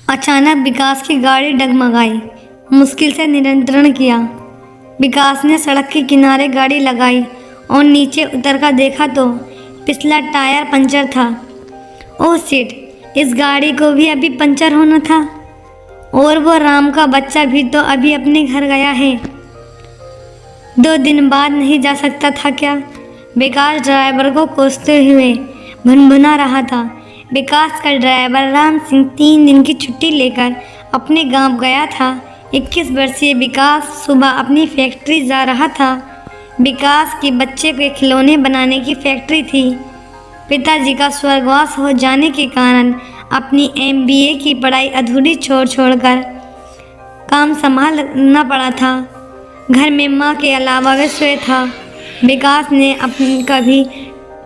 अचानक विकास की गाड़ी डगमगाई। मुश्किल से नियंत्रण किया। विकास ने सड़क के किनारे गाड़ी लगाई और नीचे उतरकर देखा तो पिछला टायर पंचर था। ओह शिट, इस गाड़ी को भी अभी पंचर होना था। और वो राम का बच्चा भी तो अभी अपने घर गया है। 2 दिन बाद नहीं जा सकता था क्या? विकास ड्राइवर को कोसते हुए भुनभुना रहा था। विकास का ड्राइवर राम सिंह 3 दिन की छुट्टी लेकर अपने गांव गया था। 21 वर्षीय विकास सुबह अपनी फैक्ट्री जा रहा था। विकास के बच्चे के खिलौने बनाने की फैक्ट्री थी। पिताजी का स्वर्गवास हो जाने के कारण अपनी MBA की पढ़ाई अधूरी छोड़कर काम संभालना पड़ा था। घर में माँ के अलावा वह स्वयं था। विकास ने अपनी कभी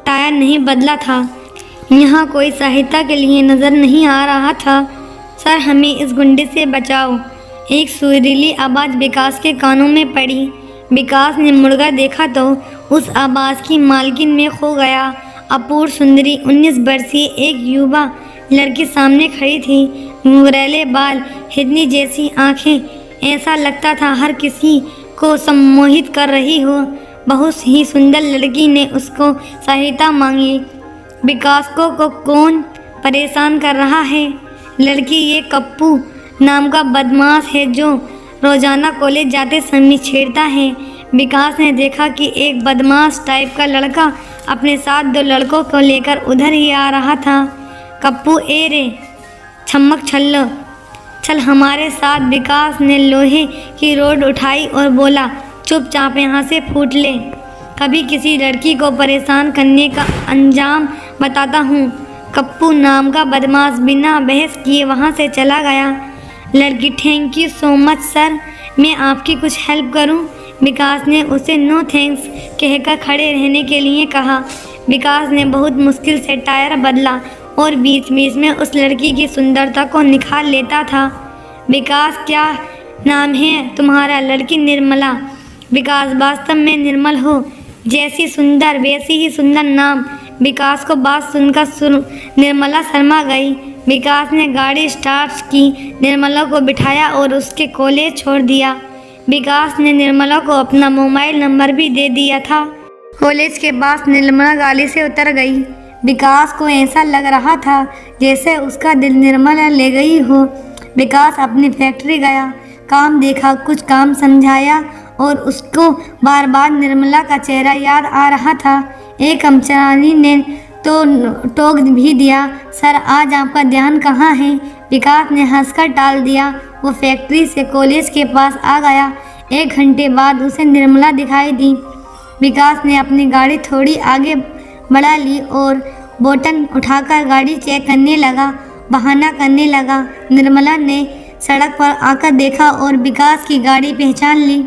टायर नहीं बदला था। यहाँ कोई सहायता के लिए नज़र नहीं आ रहा था। सर, हमें इस गुंडे से बचाओ। एक सुरीली आवाज़ विकास के कानों में पड़ी। विकास ने मुड़कर देखा तो उस आवाज़ की मालकिन में खो गया। अपूर्व सुंदरी 19 वर्षीय एक युवा लड़की सामने खड़ी थी। घुंघरैले बाल, हिरनी जैसी आंखें, ऐसा लगता था हर किसी को सम्मोहित कर रही हो। बहुत ही सुंदर लड़की ने उसको सहायता मांगी। विकास को कौन परेशान कर रहा है? लड़की ये कप्पू नाम का बदमाश है जो रोजाना कॉलेज जाते समय छेड़ता है। विकास ने देखा कि एक बदमाश टाइप का लड़का अपने साथ 2 लड़कों को लेकर उधर ही आ रहा था। कप्पू, ए रे छम्मक छल्लो, चल हमारे साथ। विकास ने लोहे की रोड उठाई और बोला, चुपचाप यहाँ से फूट ले। कभी किसी लड़की को परेशान करने का अंजाम बताता हूँ। कप्पू नाम का बदमाश बिना बहस किए वहाँ से चला गया। लड़की, thank you so much sir, मैं आपकी कुछ हेल्प करूँ? विकास ने उसे नो थैंक्स कहकर खड़े रहने के लिए कहा। विकास ने बहुत मुश्किल से टायर बदला और बीच बीच में उस लड़की की सुंदरता को निखार लेता था। विकास, क्या नाम है तुम्हारा? लड़की, निर्मला। विकास, वास्तव में निर्मल हो, जैसी सुंदर वैसी ही सुंदर नाम। विकास को बात सुनकर निर्मला शर्मा गई। विकास ने गाड़ी स्टार्ट की, निर्मला को बिठाया और उसके कॉलेज छोड़ दिया। विकास ने निर्मला को अपना मोबाइल नंबर भी दे दिया था। कॉलेज के पास निर्मला गाड़ी से उतर गई। विकास को ऐसा लग रहा था जैसे उसका दिल निर्मला ले गई हो। विकास अपनी फैक्ट्री गया, काम देखा, कुछ काम समझाया और उसको बार बार निर्मला का चेहरा याद आ रहा था। एक कर्मचारी ने तो टोक भी दिया, सर आज आपका ध्यान कहाँ है? विकास ने हंसकर टाल दिया। वो फैक्ट्री से कॉलेज के पास आ गया। 1 घंटे बाद उसे निर्मला दिखाई दी। विकास ने अपनी गाड़ी थोड़ी आगे बढ़ा ली और बटन उठाकर गाड़ी चेक करने लगा, बहाना करने लगा। निर्मला ने सड़क पर आकर देखा और विकास की गाड़ी पहचान ली।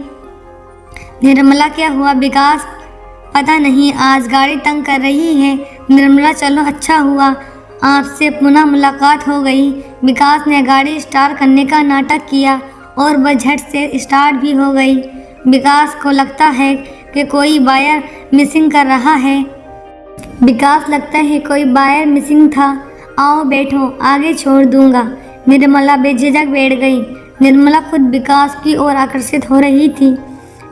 निर्मला, क्या हुआ विकास? पता नहीं, आज गाड़ी तंग कर रही है। निर्मला, चलो अच्छा हुआ आपसे पुनः मुलाकात हो गई। विकास ने गाड़ी स्टार्ट करने का नाटक किया और वह झट से स्टार्ट भी हो गई। विकास को लगता है कि कोई वायर मिसिंग कर रहा है। विकास, लगता है कोई वायर मिसिंग था। आओ बैठो, आगे छोड़ दूंगा। निर्मला बेझिझक बैठ गई। निर्मला खुद विकास की ओर आकर्षित हो रही थी।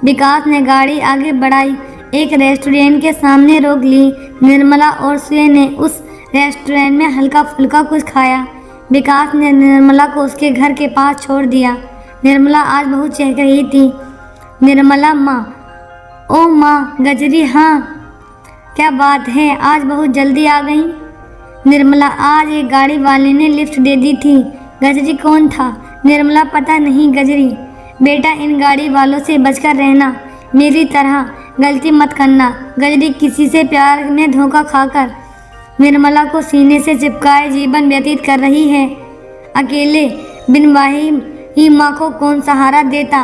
विकास ने गाड़ी आगे बढ़ाई, एक रेस्टोरेंट के सामने रोक ली। निर्मला और सूर्य ने उस रेस्टोरेंट में हल्का फुल्का कुछ खाया। विकास ने निर्मला को उसके घर के पास छोड़ दिया। निर्मला आज बहुत चहक रही थी। निर्मला, माँ, ओ माँ, गजरी, हाँ क्या बात है, आज बहुत जल्दी आ गई? निर्मला, आज एक गाड़ी वाले ने लिफ्ट दे दी थी। गजरी, कौन था? निर्मला, पता नहीं गजरी। बेटा, इन गाड़ी वालों से बचकर रहना, मेरी तरह गलती मत करना। गजरी किसी से प्यार में धोखा खाकर निर्मला को सीने से चिपकाए जीवन व्यतीत कर रही है। अकेले बिनवाही ही माँ को कौन सहारा देता?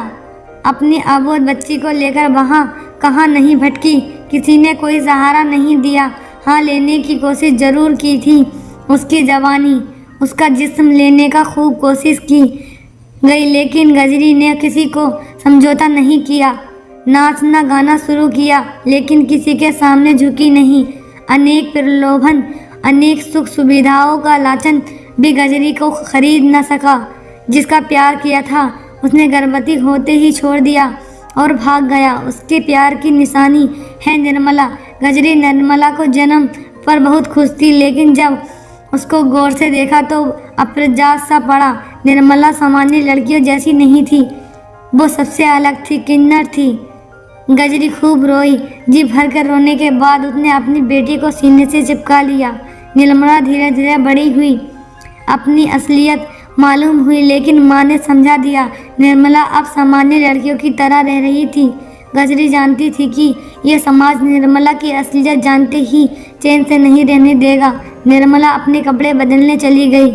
अपनी अबोध बच्ची को लेकर वहाँ कहाँ नहीं भटकी, किसी ने कोई सहारा नहीं दिया। हाँ, लेने की कोशिश जरूर की थी। उसकी जवानी, उसका जिस्म लेने का खूब कोशिश की गई, लेकिन गजरी ने किसी को समझौता नहीं किया। नाचना गाना शुरू किया, लेकिन किसी के सामने झुकी नहीं। अनेक प्रलोभन, अनेक सुख सुविधाओं का लालच भी गजरी को खरीद न सका। जिसका प्यार किया था उसने गर्भवती होते ही छोड़ दिया और भाग गया। उसके प्यार की निशानी है निर्मला। गजरी निर्मला को जन्म पर बहुत खुश थी, लेकिन जब उसको गौर से देखा तो अप्रजात सा पड़ा। निर्मला सामान्य लड़कियों जैसी नहीं थी, वो सबसे अलग थी, किन्नर थी। गजरी खूब रोई। जी भर कर रोने के बाद उसने अपनी बेटी को सीने से चिपका लिया। निर्मला धीरे धीरे बड़ी हुई, अपनी असलियत मालूम हुई, लेकिन माँ ने समझा दिया। निर्मला अब सामान्य लड़कियों की तरह रह रही थी। गजरी जानती थी कि यह समाज निर्मला की असलियत जानते ही चैन से नहीं रहने देगा। निर्मला अपने कपड़े बदलने चली गई।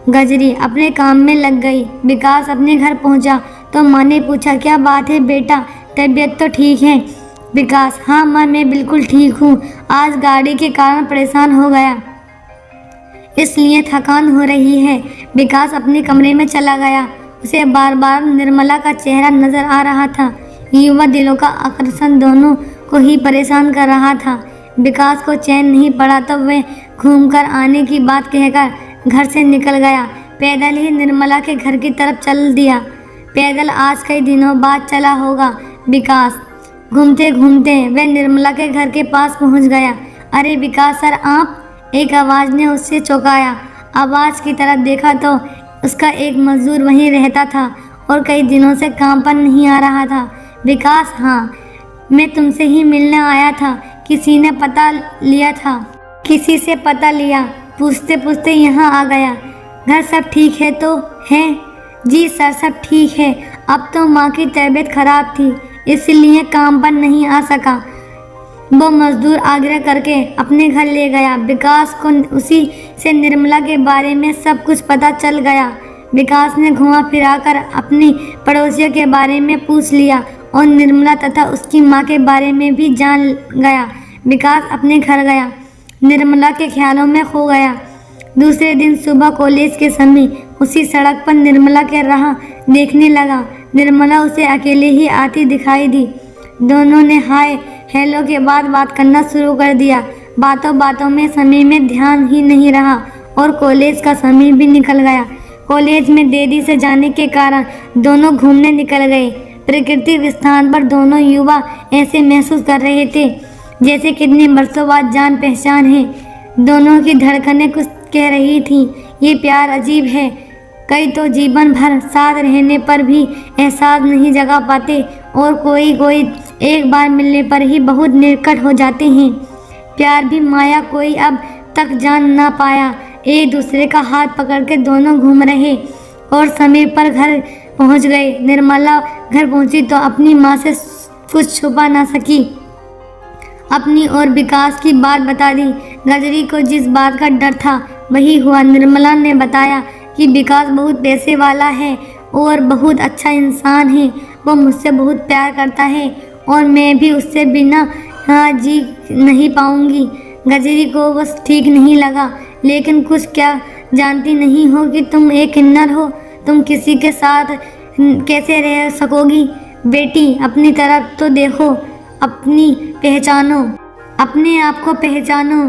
गजरी अपने काम में लग गई। विकास अपने घर पहुंचा तो माँ ने पूछा, क्या बात है बेटा, तबीयत तो ठीक है? विकास, हाँ माँ, मैं बिल्कुल ठीक हूँ। आज गाड़ी के कारण परेशान हो गया, इसलिए थकान हो रही है। विकास अपने कमरे में चला गया। उसे बार बार निर्मला का चेहरा नजर आ रहा था। युवा दिलों का आकर्षण दोनों को ही परेशान कर रहा था। विकास को चैन नहीं पड़ा तो वह घूमकर आने की बात कहकर घर से निकल गया। पैदल ही निर्मला के घर की तरफ चल दिया। पैदल आज कई दिनों बाद चला होगा विकास। घूमते घूमते वह निर्मला के घर के पास पहुंच गया। अरे विकास सर, आप? एक आवाज़ ने उससे चौंकाया। आवाज़ की तरफ देखा तो उसका एक मजदूर वहीं रहता था और कई दिनों से काम पर नहीं आ रहा था। विकास, हाँ, मैं तुमसे ही मिलने आया था। किसी ने पता लिया था? किसी से पता लिया, पूछते पूछते यहाँ आ गया। घर सब ठीक है तो? है जी सर, सब ठीक है। अब तो माँ की तबीयत खराब थी, इसलिए काम पर नहीं आ सका। वो मजदूर आग्रह करके अपने घर ले गया। विकास को उसी से निर्मला के बारे में सब कुछ पता चल गया। विकास ने घुमा फिराकर अपनी पड़ोसियों के बारे में पूछ लिया और निर्मला तथा उसकी माँ के बारे में भी जान गया। विकास अपने घर गया, निर्मला के ख्यालों में खो गया। दूसरे दिन सुबह कॉलेज के समय उसी सड़क पर निर्मला के राह देखने लगा। निर्मला उसे अकेले ही आती दिखाई दी। दोनों ने हाय हेलो के बाद बात करना शुरू कर दिया। बातों बातों में समय में ध्यान ही नहीं रहा और कॉलेज का समय भी निकल गया। कॉलेज में देरी से जाने के कारण दोनों घूमने निकल गए। प्राकृतिक स्थान पर दोनों युवा ऐसे महसूस कर रहे थे जैसे कितने वर्षों बाद जान पहचान है। दोनों की धड़कनें कुछ कह रही थी, ये प्यार अजीब है। कई तो जीवन भर साथ रहने पर भी एहसास नहीं जगा पाते और कोई एक बार मिलने पर ही बहुत निकट हो जाते हैं। प्यार भी माया कोई अब तक जान ना पाया। एक दूसरे का हाथ पकड़ के दोनों घूम रहे और समय पर घर पहुंच गए। निर्मला घर पहुंची तो अपनी माँ से कुछ छुपा ना सकी, अपनी और विकास की बात बता दी। गजरी को जिस बात का डर था वही हुआ। निर्मला ने बताया कि विकास बहुत पैसे वाला है और बहुत अच्छा इंसान है। वो मुझसे बहुत प्यार करता है और मैं भी उससे बिना जी नहीं पाऊंगी। गजरी को बस ठीक नहीं लगा, लेकिन कुछ क्या जानती नहीं हो कि तुम एक किन्नर हो, तुम किसी के साथ कैसे रह सकोगी? बेटी, अपनी तरफ तो देखो, अपनी पहचानो, अपने आप को पहचानो,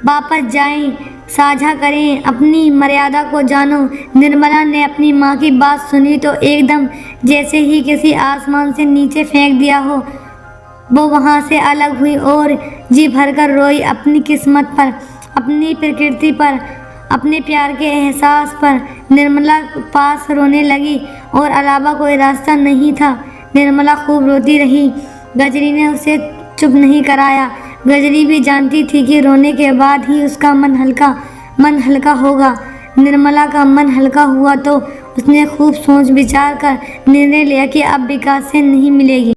वापस जाएं, साझा करें, अपनी मर्यादा को जानो। निर्मला ने अपनी माँ की बात सुनी तो एकदम जैसे ही किसी आसमान से नीचे फेंक दिया हो। वो वहाँ से अलग हुई और जी भरकर रोई। अपनी किस्मत पर, अपनी प्रकृति पर, अपने प्यार के एहसास पर। निर्मला पास रोने लगी और अलावा कोई रास्ता नहीं था। निर्मला खूब रोती रही। गजरी ने उसे चुप नहीं कराया। गजरी भी जानती थी कि रोने के बाद ही उसका मन हल्का होगा। निर्मला का मन हल्का हुआ तो उसने खूब सोच विचार कर निर्णय लिया कि अब विकास से नहीं मिलेगी।